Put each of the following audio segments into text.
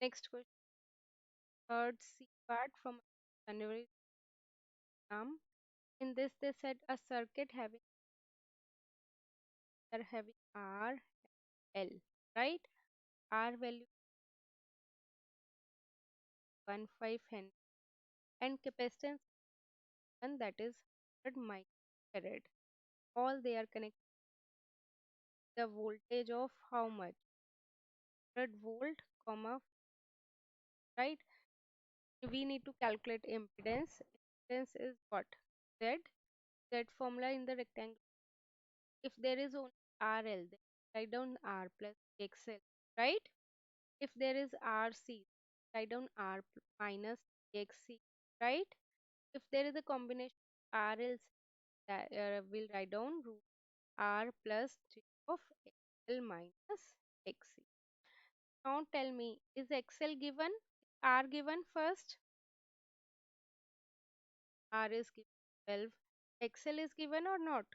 Next question, third C part from January exam. In this, they said a circuit having R, L, right? R value 15 Henry and capacitance one that is 100 microfarad. All they are connected the voltage of how much? 100 volt, comma, right? We need to calculate impedance. Impedance is what? Z. Z formula in the rectangle. If there is only RL, then write down R plus XL, right? If there is RC, write down minus XC, right? If there is a combination of RLC, that we'll write down root R plus J of XL minus XC. Now tell me, is XL given? R given first? R is given 12. XL is given or not?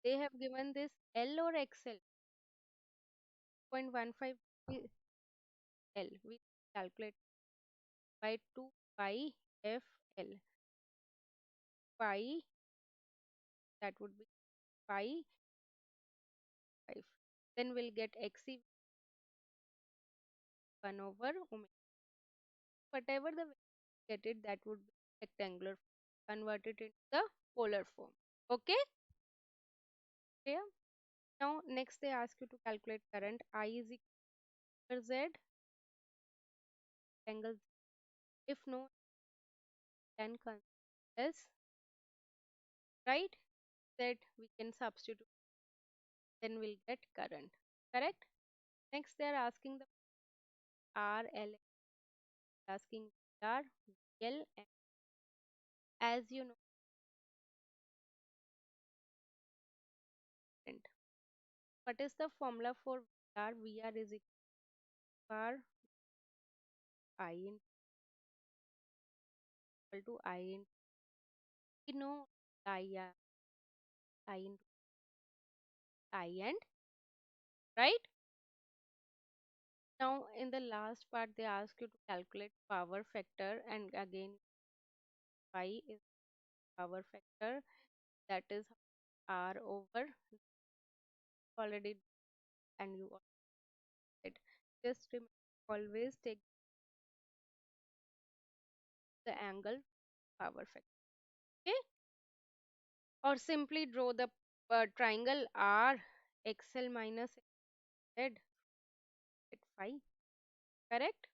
They have given this L or XL? 0.15 L. We calculate by 2 pi FL. Pi, that would be pi 5. Then we'll get XC 1 over omega. Whatever the get it, that would be rectangular. Convert it into the polar form. Okay? Clear? Now, next they ask you to calculate current. I is equal to Z, angle. If no, then as right? Z we can substitute. Then we'll get current. Correct? Next, they are asking the RL, asking R, L, and as you know, current. What is the formula for VR? VR is equal to I in we know I into I and right. Now in the last part they ask you to calculate power factor and again phi is power factor that is R over already and you it just remember always take the angle power factor. Okay, or simply draw the triangle R XL minus Z at phi. Correct?